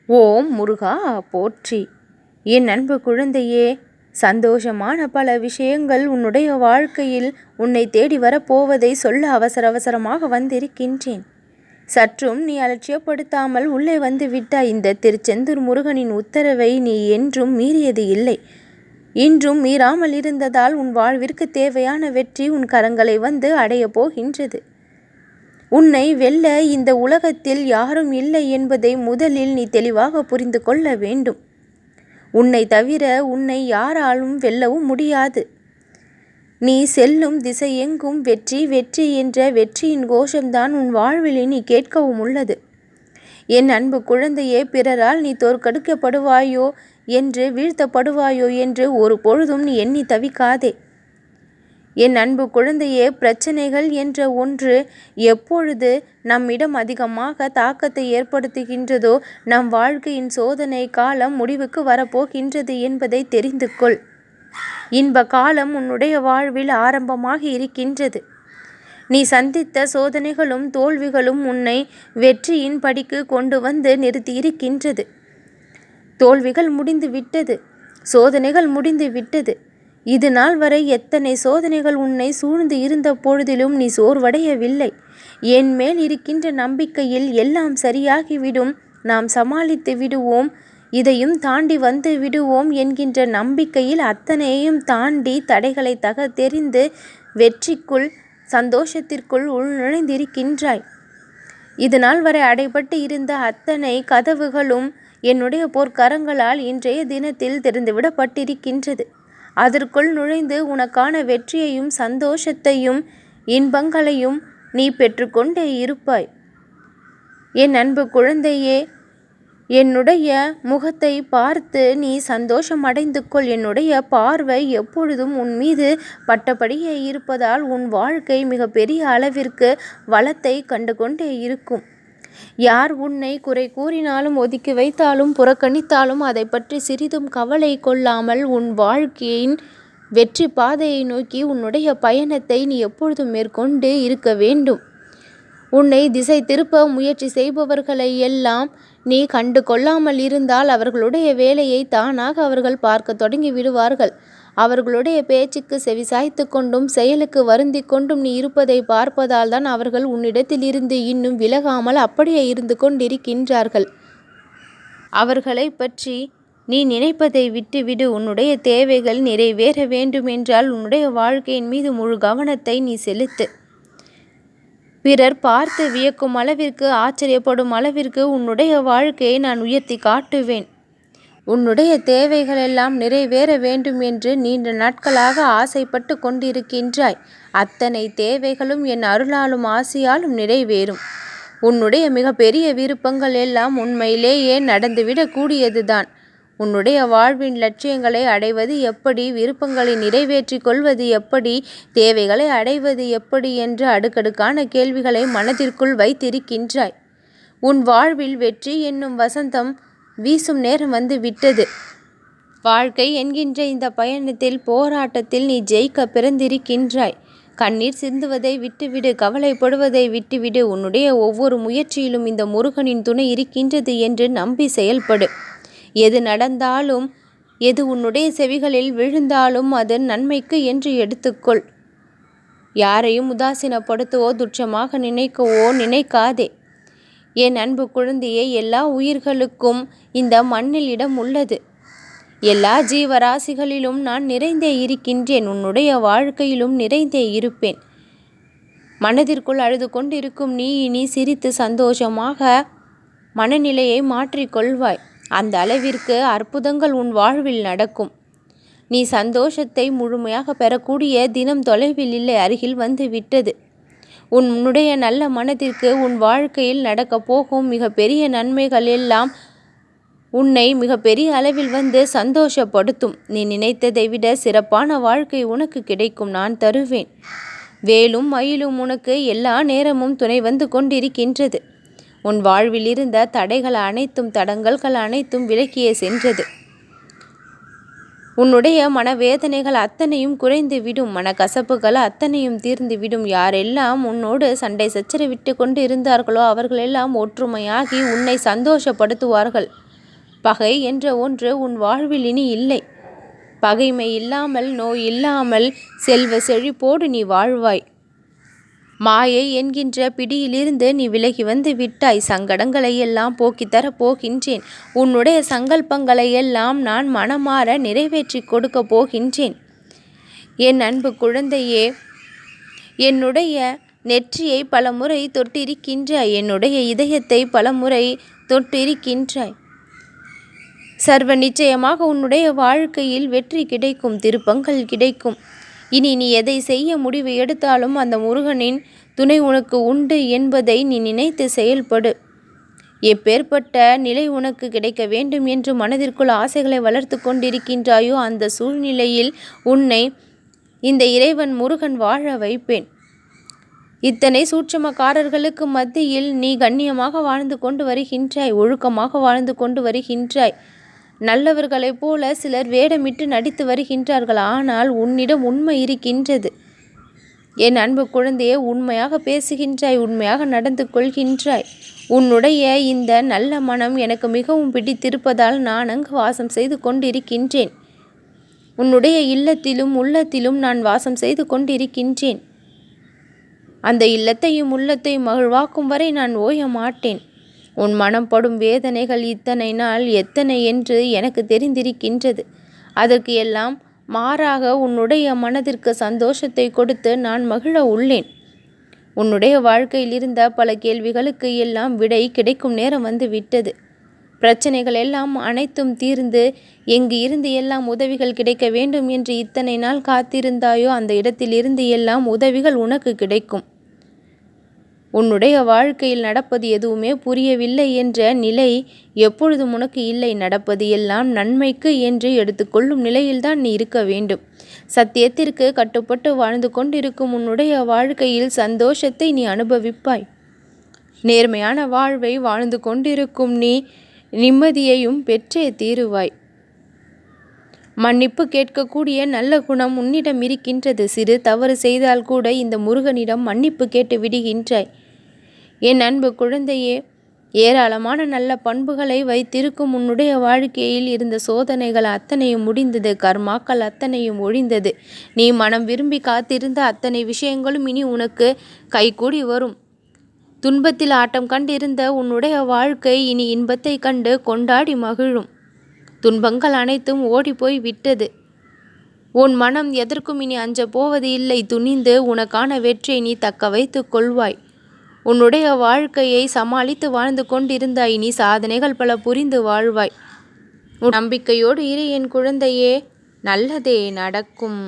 ஓம் முருகா போற்றி. என் அன்பு குழந்தையே, சந்தோஷமான பல விஷயங்கள் உன்னுடைய வாழ்க்கையில் உன்னை தேடி வரப்போவதை சொல்ல அவசரமாக வந்திருக்கின்றேன். சற்றும் நீ அலட்சியப்படுத்தாமல் உள்ளே வந்து விட்டாய். இந்த திருச்செந்தூர் முருகனின் உத்தரவை நீ என்றும் மீறியது இல்லை. இன்றும் மீறாமல் இருந்ததால் உன் வாழ்விற்கு தேவையான வெற்றி உன் கரங்களை வந்து அடையப் போகின்றது. உன்னை வெல்ல இந்த உலகத்தில் யாரும் இல்லை என்பதை முதலில் நீ தெளிவாக புரிந்து கொள்ள வேண்டும். உன்னை தவிர உன்னை யாராலும் வெல்லவும் முடியாது. நீ செல்லும் திசையெங்கும் வெற்றி வெற்றி என்ற வெற்றியின் கோஷம்தான் உன் வாழ்வில் நீ கேட்கவும் உள்ளது. என் அன்பு குழந்தையே, பிறரால் நீ தோற்கடிக்கப்படுவாயோ என்று வீழ்த்தப்படுவாயோ என்று ஒரு பொழுதும் நீ எண்ணி தவிக்காதே. என் அன்பு குழந்தையே, பிரச்சனைகள் என்ற ஒன்று எப்பொழுது நம்மிடம் அதிகமாக தாக்கத்தை ஏற்படுத்துகின்றதோ நம் வாழ்க்கையின் சோதனை காலம் முடிவுக்கு வரப்போகின்றது என்பதை தெரிந்து கொள். இன்ப காலம் உன்னுடைய வாழ்வில் ஆரம்பமாக இருக்கின்றது. நீ சந்தித்த சோதனைகளும் தோல்விகளும் உன்னை வெற்றியின் படிக்கு கொண்டு வந்து நிறுத்தி இருக்கின்றது. தோல்விகள் முடிந்து விட்டது, சோதனைகள் முடிந்து விட்டது. இது நாள் வரை எத்தனை சோதனைகள் உன்னை சூழ்ந்து இருந்த பொழுதிலும் நீ சோர்வடையவில்லை. என் மேல் இருக்கின்ற நம்பிக்கையில் எல்லாம் சரியாகிவிடும், நாம் சமாளித்து விடுவோம், இதையும் தாண்டி வந்து விடுவோம் என்கின்ற நம்பிக்கையில் அத்தனையும் தாண்டி தடைகளை தெரிந்து வெற்றிக்குள் சந்தோஷத்திற்குள் உள்நுழைந்திருக்கின்றாய். இது நாள் வரை அடைபட்டு இருந்த அத்தனை கதவுகளும் என்னுடைய பொற்கரங்களால் இன்றைய தினத்தில் திறந்துவிடப்பட்டிருக்கின்றது. அதற்குள் நுழைந்து உனக்கான வெற்றியையும் சந்தோஷத்தையும் இன்பங்களையும் நீ பெற்றுக்கொண்டே இருப்பாய். என் அன்பு குழந்தையே, என்னுடைய முகத்தை பார்த்து நீ சந்தோஷம் அடைந்து கொள். என்னுடைய பார்வை எப்பொழுதும் உன் மீது பட்டபடியே இருப்பதால் உன் வாழ்க்கை மிக பெரிய அளவிற்கு வளத்தை கண்டு கொண்டே இருக்கும். யார் உன்னை குறை கூறினாலும், ஒதுக்கி வைத்தாலும், புறக்கணித்தாலும் அதை பற்றி சிறிதும் கவலை கொள்ளாமல் உன் வாழ்க்கையின் வெற்றி பாதையை நோக்கி உன்னுடைய பயணத்தை நீ எப்பொழுதும் மேற்கொண்டு இருக்க வேண்டும். உன்னை திசை திருப்ப முயற்சி செய்பவர்களை எல்லாம் நீ கண்டு கொள்ளாமல் இருந்தால் அவர்களுடைய வேலையை தானாக அவர்கள் பார்க்க தொடங்கி விடுவார்கள். அவர்களுடைய பேச்சுக்கு செவிசாய்த்து கொண்டும் செயலுக்கு வருந்தி கொண்டும் நீ இருப்பதை பார்ப்பதால் தான் அவர்கள் உன்னிடத்தில் இருந்து இன்னும் விலகாமல் அப்படியே இருந்து கொண்டிருக்கின்றார்கள். அவர்களை பற்றி நீ நினைப்பதை விட்டுவிடு. உன்னுடைய தேவைகள் நிறைவேற வேண்டுமென்றால் உன்னுடைய வாழ்க்கையின் மீது முழு கவனத்தை நீ செலுத்து. பிறர் பார்த்து வியக்கும் அளவிற்கு, ஆச்சரியப்படும் அளவிற்கு உன்னுடைய வாழ்க்கையை நான் உயர்த்தி காட்டுவேன். உன்னுடைய தேவைகளெல்லாம் நிறைவேற வேண்டும் என்று நீண்ட நாட்களாக ஆசைப்பட்டு கொண்டிருக்கின்றாய். அத்தனை தேவைகளும் என் அருளாலும் ஆசியாலும் நிறைவேறும். உன்னுடைய மிகப்பெரிய விருப்பங்கள் எல்லாம் உண்மையிலேயே நடந்துவிடக்கூடியதுதான். உன்னுடைய வாழ்வின் லட்சியங்களை அடைவது எப்படி, விருப்பங்களை நிறைவேற்றி கொள்வது எப்படி, தேவைகளை அடைவது எப்படி என்று அடுக்கடுக்கான கேள்விகளை மனதிற்குள் வைத்திருக்கின்றாய். உன் வாழ்வில் வெற்றி என்னும் வசந்தம் வீசும் நேரம் வந்து விட்டது. வாழ்க்கை என்கின்ற இந்த பயணத்தில், போராட்டத்தில் நீ ஜெயிக்க பிறந்திருக்கின்றாய். கண்ணீர் சிந்துவதை விட்டுவிடு, கவலைப்படுவதை விட்டுவிடு. உன்னுடைய ஒவ்வொரு முயற்சியிலும் இந்த முருகனின் துணை இருக்கின்றது என்று நம்பி செயல்படு. எது நடந்தாலும், எது உன்னுடைய செவிகளில் விழுந்தாலும் அது நன்மைக்கு என்று எடுத்துக்கொள். யாரையும் உதாசீனப்படுத்தவோ துச்சமாக நினைக்கவோ நினைக்காதே. என் அன்பு குழந்தையே, எல்லா உயிர்களுக்கும் இந்த மண்ணில் இடம் உள்ளது. எல்லா ஜீவராசிகளிலும் நான் நிறைந்தே இருக்கின்றேன். உன்னுடைய வாழ்க்கையிலும் நிறைந்தே இருப்பேன். மனதிற்குள் அழுது கொண்டிருக்கும் நீ இனி சிரித்து சந்தோஷமாக மனநிலையை மாற்றிக்கொள்வாய். அந்த அளவிற்கு அற்புதங்கள் உன் வாழ்வில் நடக்கும். நீ சந்தோஷத்தை முழுமையாக பெறக்கூடிய தினம் தொலைவில் இல்லை, அருகில் வந்து விட்டது. உன்னுடைய நல்ல மனதிற்கு உன் வாழ்க்கையில் நடக்கப் போகும் மிக பெரிய நன்மைகள் எல்லாம் உன்னை மிக பெரிய அளவில் வந்து சந்தோஷப்படுத்தும். நீ நினைத்ததை விட சிறப்பான வாழ்க்கை உனக்கு கிடைக்கும். நான் தருவேன். வேலும் மயிலும் உனக்கு எல்லா நேரமும் துணை வந்து கொண்டிருக்கின்றது. உன் வாழ்வில் இருந்த தடைகள் அனைத்தும், தடங்கல்கள் அனைத்தும் விலக்கியே சென்றது. உன்னுடைய மனவேதனைகள் அத்தனையும் குறைந்து விடும். மனக்கசப்புகள் அத்தனையும் தீர்ந்து விடும். யாரெல்லாம் உன்னோடு சண்டை சச்சரவிட்டு கொண்டு இருந்தார்களோ அவர்களெல்லாம் ஒற்றுமையாகி உன்னை சந்தோஷப்படுத்துவார்கள். பகை என்ற ஒன்று உன் வாழ்வில் இனி இல்லை. பகைமை இல்லாமல், நோய் இல்லாமல், செல்வ செழிப்போடு நீ வாழ்வாய். மாயை என்கின்ற பிடியிலிருந்து நீ விலகி வந்து விட்டாய். சங்கடங்களை எல்லாம் போக்கித்தரப் போகின்றேன். உன்னுடைய சங்கல்பங்களை எல்லாம் நான் மனமாற நிறைவேற்றி கொடுக்க போகின்றேன். என் அன்பு குழந்தையே, என்னுடைய நெற்றியை பலமுறை தொட்டிருக்கின்றாய். என்னுடைய இதயத்தை பலமுறை தொட்டிருக்கின்றாய். சர்வ நிச்சயமாக உன்னுடைய வாழ்க்கையில் வெற்றி கிடைக்கும், திருப்பங்கள் கிடைக்கும். இனி நீ எதை செய்ய முடிவு எடுத்தாலும் அந்த முருகனின் துணை உனக்கு உண்டு என்பதை நீ நினைத்து செயல்படு. எப்பேற்பட்ட நிலை உனக்கு கிடைக்க வேண்டும் என்று மனதிற்குள் ஆசைகளை வளர்த்து கொண்டிருக்கின்றாயோ அந்த சூழ்நிலையில் உன்னை இந்த இறைவன் முருகன் வாழ வைப்பேன். இத்தனை சூட்சுமக்காரர்களுக்கு மத்தியில் நீ கண்ணியமாக வாழ்ந்து கொண்டு வருகின்றாய், ஒழுக்கமாக வாழ்ந்து கொண்டு வருகின்றாய். நல்லவர்களைப் போல சிலர் வேடமிட்டு நடித்து வருகின்றார்கள். ஆனால் உன்னிடம் உண்மை இருக்கின்றது. என் அன்பு குழந்தையே, உண்மையாக பேசுகின்றாய், உண்மையாக நடந்து கொள்கின்றாய். உன்னுடைய இந்த நல்ல மனம் எனக்கு மிகவும் பிடித்திருப்பதால் நான் அங்கு வாசம் செய்து கொண்டிருக்கின்றேன். உன்னுடைய இல்லத்திலும் உள்ளத்திலும் நான் வாசம் செய்து கொண்டிருக்கின்றேன். அந்த இல்லத்தையும் உள்ளத்தையும் மகிழ்வாக்கும் வரை நான் ஓய மாட்டேன். உன் மனம் படும் வேதனைகள் இத்தனை நாள் எத்தனை என்று எனக்கு தெரிந்திருக்கின்றது. அதற்கு எல்லாம் மாறாக உன்னுடைய மனதிற்கு சந்தோஷத்தை கொடுத்து நான் மகிழ உள்ளேன். உன்னுடைய வாழ்க்கையில் இருந்த பல கேள்விகளுக்கு எல்லாம் விடை கிடைக்கும் நேரம் வந்து விட்டது. பிரச்சனைகள் எல்லாம் அனைத்தும் தீர்ந்து எங்கு இருந்து எல்லாம் உதவிகள் கிடைக்க வேண்டும் என்று இத்தனை நாள் காத்திருந்தாயோ அந்த இடத்தில் இருந்து எல்லாம் உதவிகள் உனக்கு கிடைக்கும். உன்னுடைய வாழ்க்கையில் நடப்பது எதுவுமே புரியவில்லை என்ற நிலை எப்பொழுதும் உனக்கு இல்லை. நடப்பது எல்லாம் நன்மைக்கு என்று எடுத்துக்கொள்ளும் நிலையில்தான் நீ இருக்க வேண்டும். சத்தியத்திற்கு கட்டுப்பட்டு வாழ்ந்து கொண்டிருக்கும் உன்னுடைய வாழ்க்கையில் சந்தோஷத்தை நீ அனுபவிப்பாய். நேர்மையான வாழ்வை வாழ்ந்து கொண்டிருக்கும் நீ நிம்மதியையும் பெற்றே தீருவாய். மன்னிப்பு கேட்கக்கூடிய நல்ல குணம் உன்னிடம் இருக்கின்றது. சிறு தவறு செய்தால் கூட இந்த முருகனிடம் மன்னிப்பு கேட்டு விடுகின்றாய். என் அன்பு குழந்தையே, ஏராளமான நல்ல பண்புகளை வைத்திருக்கும் உன்னுடைய வாழ்க்கையில் இருந்த சோதனைகள் அத்தனையும் முடிந்தது. கர்மாக்கள் அத்தனையும் ஒழிந்தது. நீ மனம் விரும்பி காத்திருந்த அத்தனை விஷயங்களும் இனி உனக்கு கைகூடி வரும். துன்பத்தில் ஆட்டம் கண்டிருந்த உன்னுடைய வாழ்க்கை இனி இன்பத்தை கண்டு கொண்டாடி மகிழும். துன்பங்கள் அனைத்தும் ஓடிப்போய் விட்டது. உன் மனம் எதற்கும் இனி அஞ்ச போவது இல்லை. துணிந்து உனக்கான வெற்றியை நீ தக்க வைத்து கொள்வாய். உன்னுடைய வாழ்க்கையை சமாளித்து வாழ்ந்து கொண்டிருந்தாய். நீ சாதனைகள் பல புரிந்து வாழ்வாய். நம்பிக்கையோடு இரு என் குழந்தையே, நல்லதே நடக்கும்.